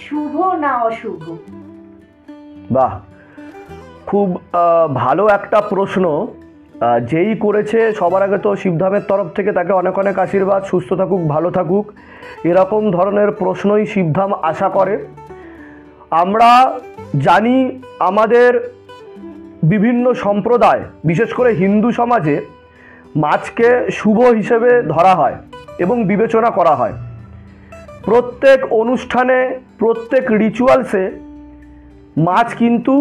শুভ না অশুভ? বাহ, খুব ভালো একটা প্রশ্ন। যেই করেছে সবার আগে তো শিবধামের তরফ থেকে তাকে অনেক অনেক আশীর্বাদ, সুস্থ থাকুক, ভালো থাকুক। এরকম ধরনের প্রশ্নই শিবধাম আশা করে। আমরা জানি আমাদের বিভিন্ন সম্প্রদায়, বিশেষ করে হিন্দু সমাজে মাছকে শুভ হিসেবে ধরা হয় এবং বিবেচনা করা হয়। প্রত্যেক অনুষ্ঠানে, প্রত্যেক রিচুয়ালসে মাছ কিন্তু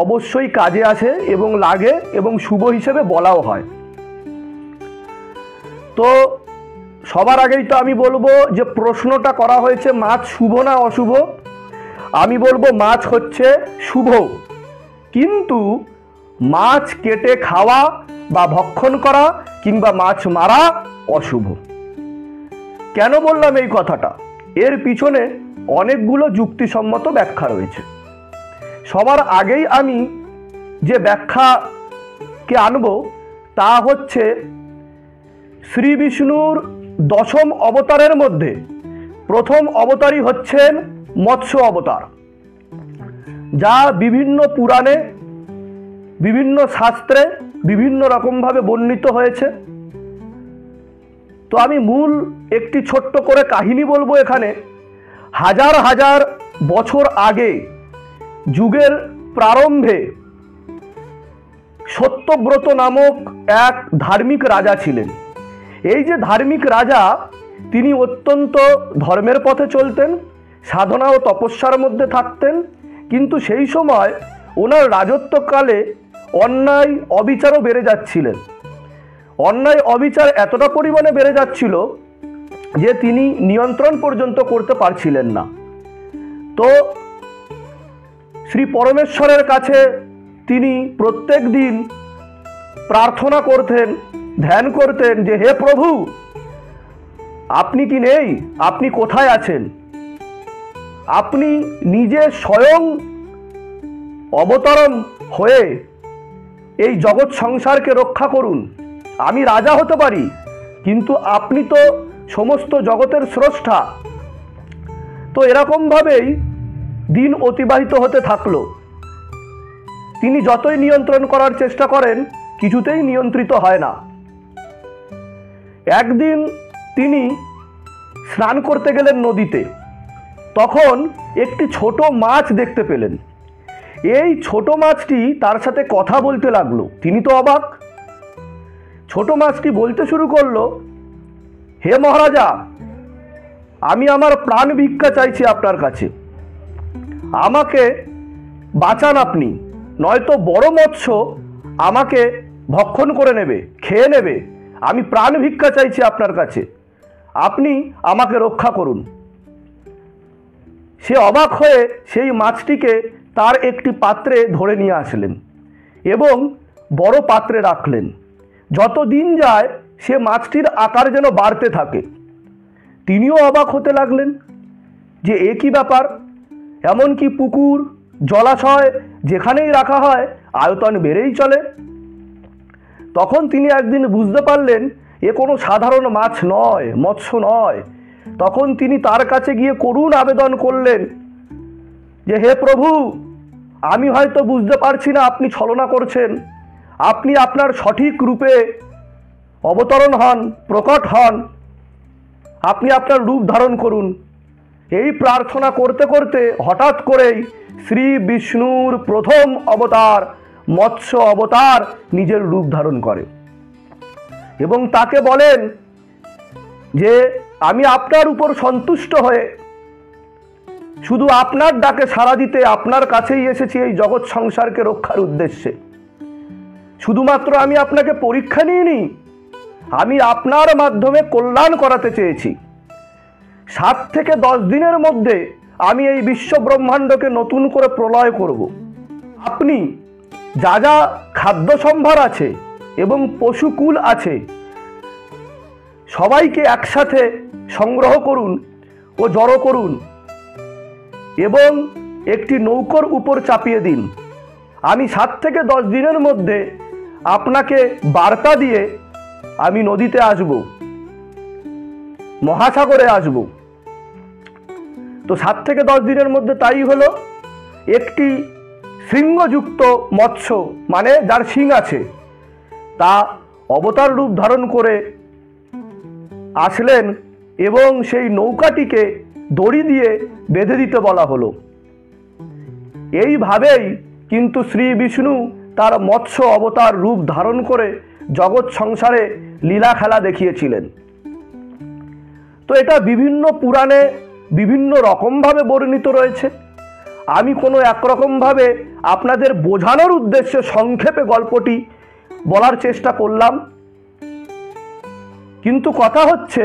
অবশ্যই কাজে আসে এবং লাগে এবং শুভ হিসেবে বলাও হয়। তো সবার আগেই তো আমি বলবো যে প্রশ্নটা করা হয়েছে মাছ শুভ না অশুভ। আমি বলবো মাছ হচ্ছে শুভ, কিন্তু মাছ কেটে খাওয়া বা ভক্ষণ করা কিংবা মাছ মারা অশুভ। কেন বললাম এই কথাটা? এর পিছনে অনেকগুলো যুক্তিসম্মত ব্যাখ্যা রয়েছে। সবার আগেই আমি যে ব্যাখ্যাকে আনব তা হচ্ছে শ্রী বিষ্ণুর দশম অবতারের মধ্যে প্রথম অবতারই হচ্ছেন মৎস্য অবতার, যা বিভিন্ন পুরাণে, বিভিন্ন শাস্ত্রে বিভিন্ন রকমভাবে বর্ণিত হয়েছে। তো আমি মূল একটি ছোট্ট করে কাহিনী বলবো এখানে। হাজার হাজার বছর আগে, যুগের প্রারম্ভে, সত্যব্রত নামক এক ধার্মিক রাজা ছিলেন। এই যে ধার্মিক রাজা, তিনি অত্যন্ত ধর্মের পথে চলতেন, সাধনা ও তপস্যার মধ্যে থাকতেন, কিন্তু সেই সময় ওনার রাজত্বকালে অন্যায় অবিচারও বেড়ে যাচ্ছিলেন। অন্যায় অবিচার এতটা পরিমাণে বেড়ে যাচ্ছিল যে তিনি নিয়ন্ত্রণ পর্যন্ত করতে পারছিলেন না। তো শ্রী পরমেশ্বরের কাছে তিনি প্রত্যেক দিন প্রার্থনা করতেন, ধ্যান করতেন যে হে প্রভু, আপনি কি নেই? আপনি কোথায় আছেন? আপনি নিজে স্বয়ং অবতরণ হয়ে এই জগৎ সংসারকে রক্ষা করুন। আমি রাজা হতে পারি, কিন্তু আপনি তো সমস্ত জগতের স্রষ্টা। তো এরকমভাবেই দিন অতিবাহিত হতে থাকলো। তিনি যতই নিয়ন্ত্রণ করার চেষ্টা করেন, কিছুতেই নিয়ন্ত্রিত হয় না। একদিন তিনি স্নান করতে গেলেন নদীতে। তখন একটি ছোট মাছ দেখতে পেলেন। এই ছোট মাছটি তার সাথে কথা বলতে লাগলো। তিনি তো অবাক। ছোট মাছটি বলতে শুরু করলো, হে মহারাজা, আমি আমার প্রাণ ভিক্ষা চাইছি আপনার কাছে। আমাকে বাঁচান আপনি, নয়তো বড় মৎস্য আমাকে ভক্ষণ করে নেবে, খেয়ে নেবে। আমি প্রাণ ভিক্ষা চাইছি আপনার কাছে, আপনি আমাকে রক্ষা করুন। সে অবাক হয়ে সেই মাছটিকে তার একটি পাত্রে ধরে নিয়ে আসলেন এবং বড় পাত্রে রাখলেন। যত দিন যায় সে মাছটির আকার যেন বাড়তে থাকে। তিনিও অবাক হতে লাগলেন যে এ কী ব্যাপার। এমনকি পুকুর, জলাশয় যেখানেই রাখা হয় আয়তন বেড়েই চলে। তখন তিনি একদিন বুঝতে পারলেন এ কোনো সাধারণ মাছ নয়, মৎস্য নয়। তখন তিনি তার কাছে গিয়ে করুণ আবেদন করলেন যে হে প্রভু, আমি হয়তো বুঝতে পারছি না আপনি ছলনা করছেন। আপনি আপনার সঠিক রূপে অবতরণ হন, প্রকট হন। আপনি আপনার রূপ ধারণ করুন। এই প্রার্থনা করতে করতে হঠাৎ করেই শ্রী বিষ্ণুর প্রথম অবতার মৎস্য অবতার নিজের রূপ ধারণ করে এবং তাকে বলেন যে আমি আপনার উপর সন্তুষ্ট হয়ে শুধু আপনার ডাকে সাড়া দিতে আপনার কাছেই এসেছি এই জগৎ সংসারকে রক্ষার উদ্দেশ্যে। শুধুমাত্র আমি আপনাকে পরীক্ষা নিইনি, আমি আপনার মাধ্যমে কল্যাণ করাতে চেয়েছি। 7 থেকে 10 দিনের মধ্যে আমি এই বিশ্ব ব্রহ্মাণ্ডকে নতুন করে প্রলয় করব। আপনি যা যা খাদ্য সম্ভার আছে এবং পশুকুল আছে সবাইকে একসাথে সংগ্রহ করুন ও জড়ো করুন এবং একটি নৌকোর উপর চাপিয়ে দিন। আমি 7 থেকে 10 দিনের মধ্যে আপনাকে বার্তা দিয়ে আমি নদীতে আসব, মহাসাগরে আসব। তো 7 থেকে 10 দিনের মধ্যে তাই হলো। একটি শৃঙ্গযুক্ত মৎস্য, মানে যার শিং আছে, তা অবতার রূপ ধারণ করে আসলেন এবং সেই নৌকাটিকে দড়ি দিয়ে বেঁধে দিতে বলা হলো। এইভাবেই কিন্তু শ্রী বিষ্ণু তার মৎস্য অবতার রূপ ধারণ করে জগৎ সংসারে লীলা খেলা দেখিয়েছিলেন। তো এটা বিভিন্ন পুরাণে বিভিন্ন রকমভাবে বর্ণিত রয়েছে। আমি কোনো একরকমভাবে আপনাদের বোঝানোর উদ্দেশ্যে সংক্ষেপে গল্পটি বলার চেষ্টা করলাম। কিন্তু কথা হচ্ছে,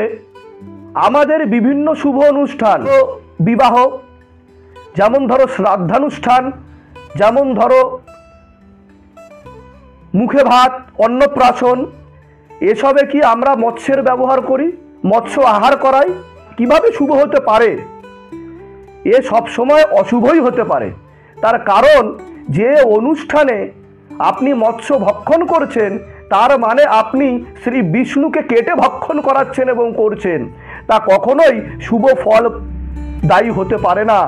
আমাদের বিভিন্ন শুভ অনুষ্ঠান, বিবাহ, যেমন ধরো শ্রাদ্ধানুষ্ঠান, যেমন ধরো মুখে ভাত, অন্নপ্রাশন, এসবে কি আমরা মৎস্যের ব্যবহার করি, মৎস্য আহার করাই? কিভাবে শুভ হতে পারে? এ সব সময় অশুভই হতে পারে। তার কারণ, যে অনুষ্ঠানে আপনি মৎস্য ভক্ষণ করছেন, তার মানে আপনি শ্রী বিষ্ণুকে কেটে ভক্ষণ করাচ্ছেন এবং করছেন। তা কখনোই শুভ ফল দায়ী হতে পারে না,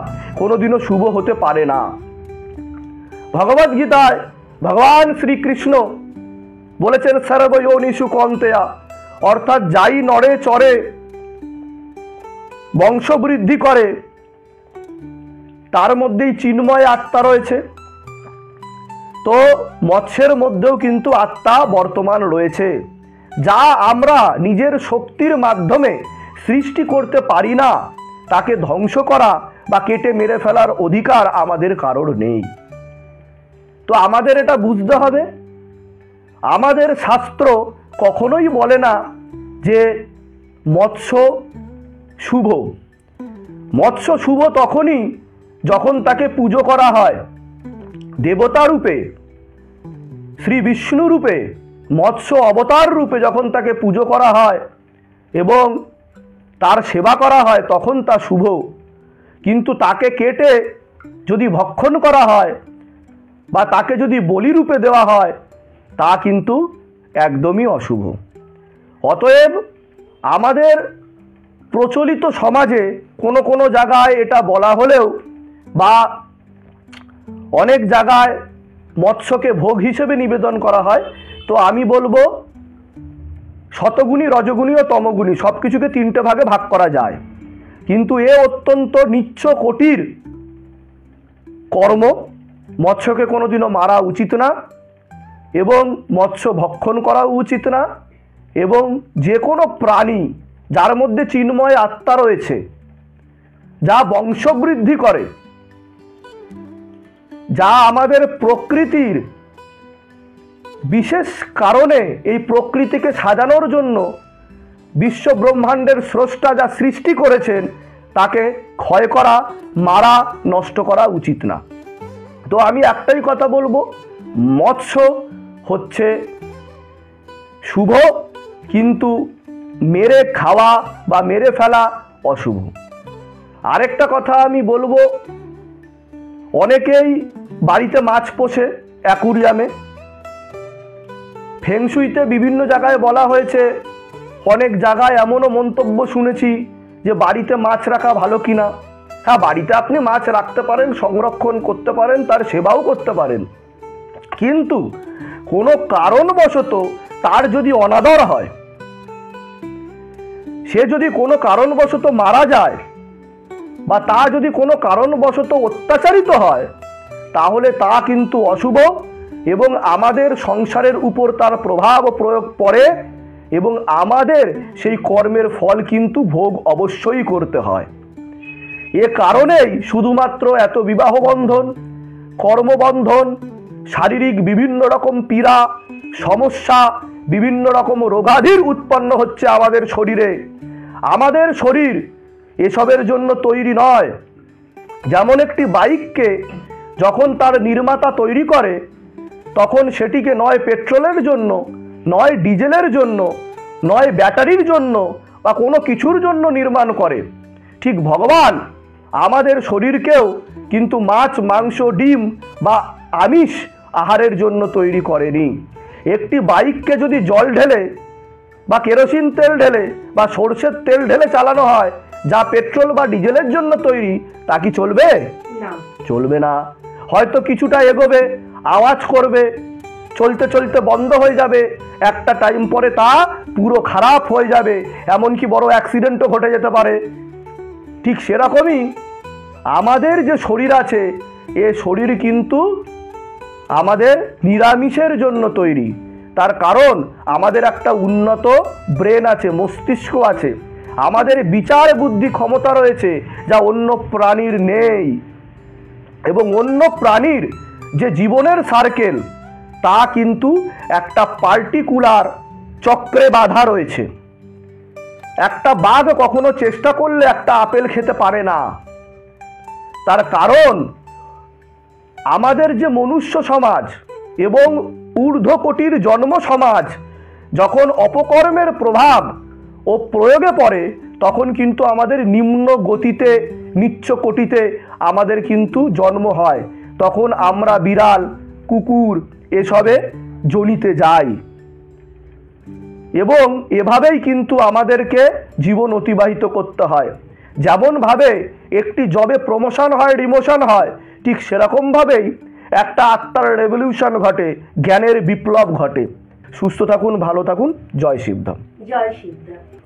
কোনোদিনও শুভ হতে পারে না। ভগবদ্গীতায় ভগবান শ্রীকৃষ্ণ বলেছেন সর্বয়োনিষু কৌন্তেয়া, অর্থাৎ যাই নড়ে চড়ে বংশবৃদ্ধি করে তার মধ্যেই চিন্ময় আত্মা রয়েছে। তো মৎস্যের মধ্যেও কিন্তু আত্মা বর্তমান রয়েছে, যা আমরা নিজের শক্তির মাধ্যমে সৃষ্টি করতে পারি না। তাকে ধ্বংস করা বা কেটে মেরে ফেলার অধিকার আমাদের কারোর নেই। তো আমাদের এটা বুঝতে হবে। আমাদের শাস্ত্র কখনোই বলে না যে মৎস্য শুভ। মৎস্য শুভ তখনই যখন তাকে পুজো করা হয় দেবতা রূপে, শ্রী বিষ্ণু রূপে, মৎস্য অবতার রূপে যখন তাকে পুজো করা হয় এবং তার সেবা করা হয়, তখন তা শুভ। কিন্তু তাকে কেটে যদি ভক্ষণ করা হয় বা তাকে যদি বলি রূপে দেওয়া হয়, তা কিন্তু একদমই অশুভ। অতএব আমাদের প্রচলিত সমাজে কোনো কোনো জায়গায় এটা বলা হলেও বা অনেক জায়গায় মৎস্যকে ভোগ হিসেবে নিবেদন করা হয়। তো আমি বলবো, শতগুণী, রজগুণী ও তমগুণী সব কিছুকে 3টে ভাগে ভাগ করা যায়, কিন্তু এ অত্যন্ত নিচ্চ কোটির কর্ম। মৎস্যকে কোনোদিনও মারা উচিত না এবং মৎস্য ভক্ষণ করা উচিত না। এবং যে কোনো প্রাণী যার মধ্যে চিন্ময় আত্মা রয়েছে, যা বংশবৃদ্ধি করে, যা আমাদের প্রকৃতির বিশেষ কারণে, এই প্রকৃতিকে সাজানোর জন্য বিশ্ব ব্রহ্মাণ্ডের স্রষ্টা যা সৃষ্টি করেছেন, তাকে ক্ষয় করা, মারা, নষ্ট করা উচিত না। তো আমি একটাই কথা বলবো, মৎস্য হচ্ছে শুভ, কিন্তু মেরে খাওয়া বা মেরে ফেলা অশুভ। আরেকটা কথা আমি বলবো, অনেকেই বাড়িতে মাছ পোষে অ্যাকুরিয়ামে। ফেংশুইতে বিভিন্ন জায়গায় বলা হয়েছে, অনেক জায়গায় এমনও মন্তব্য শুনেছি যে বাড়িতে মাছ রাখা ভালো কিনা। হ্যাঁ, বাড়িতে আপনি মাছ রাখতে পারেন, সংরক্ষণ করতে পারেন, তার সেবাও করতে পারেন, কিন্তু কোনো কারণবশত তার যদি অনাদর হয়, সে যদি কোনো কারণবশত মারা যায় বা তা যদি কোনো কারণবশত অত্যাচারিত হয়, তাহলে তা কিন্তু অশুভ এবং আমাদের সংসারের উপর তার প্রভাব প্রয়োগ পড়ে এবং আমাদের সেই কর্মের ফল কিন্তু ভোগ অবশ্যই করতে হয়। এ কারণেই শুধুমাত্র এত বিবাহ বন্ধন, কর্মবন্ধন, শারীরিক বিভিন্ন রকম পীড়া, সমস্যা, বিভিন্ন রকম রোগাধির উৎপন্ন হচ্ছে আমাদের শরীরে। আমাদের শরীর এসবের জন্য তৈরি নয়। যেমন একটি বাইককে যখন তার নির্মাতা তৈরি করে, তখন সেটিকে নয় পেট্রোলের জন্য, নয় ডিজেলের জন্য, নয় ব্যাটারির জন্য বা কোনো কিছুর জন্য নির্মাণ করে। ঠিক ভগবান আমাদের শরীরকেও কিন্তু মাছ, মাংস, ডিম বা আমিষ আহারের জন্য তৈরি করেনি। একটি বাইককে যদি জল ঢেলে বা কেরোসিন তেল ঢেলে বা সর্ষের তেল ঢেলে চালানো হয়, যা পেট্রোল বা ডিজেলের জন্য তৈরি তা কি চলবে? না, চলবে না। হয়তো কিছুটা এগোবে, আওয়াজ করবে, চলতে চলতে বন্ধ হয়ে যাবে, একটা টাইম পরে তা পুরো খারাপ হয়ে যাবে, এমনকি বড় অ্যাক্সিডেন্টও ঘটে যেতে পারে। ঠিক সেরকমই আমাদের যে শরীর আছে, এ শরীর কিন্তু আমাদের নিরামিষের জন্য তৈরি। তার কারণ আমাদের একটা উন্নত ব্রেন আছে, মস্তিষ্ক আছে, আমাদের বিচার বুদ্ধি ক্ষমতা রয়েছে, যা অন্য প্রাণীর নেই। এবং অন্য প্রাণীর যে জীবনের সার্কেল, তা কিন্তু একটা পার্টিকুলার চক্রে বাঁধা রয়েছে। একটা বাঘ কখনো চেষ্টা করলে একটা আপেল খেতে পারে না। তার কারণ আমাদের যে মনুষ্য সমাজ এবং ঊর্ধ্বকোটির জন্ম সমাজ যখন অপকর্মের প্রভাব ও প্রয়োগে পড়ে, তখন কিন্তু আমাদের নিম্ন গতিতে, নিচ্চ কোটিতে আমাদের কিন্তু জন্ম হয়। তখন আমরা বিড়াল, কুকুর এসবে জনিতে যাই এবং এভাবেই কিন্তু আমাদেরকে জীবন অতিবাহিত করতে হয়। যেমনভাবে একটি জবে প্রমোশন হয়, ডিমোশন হয়, ঠিক সেরকমভাবেই একটা আত্মার রেভলিউশন ঘটে, জ্ঞানের বিপ্লব ঘটে। সুস্থ থাকুন, ভালো থাকুন। জয় শিবধাম। জয় শিবধাম।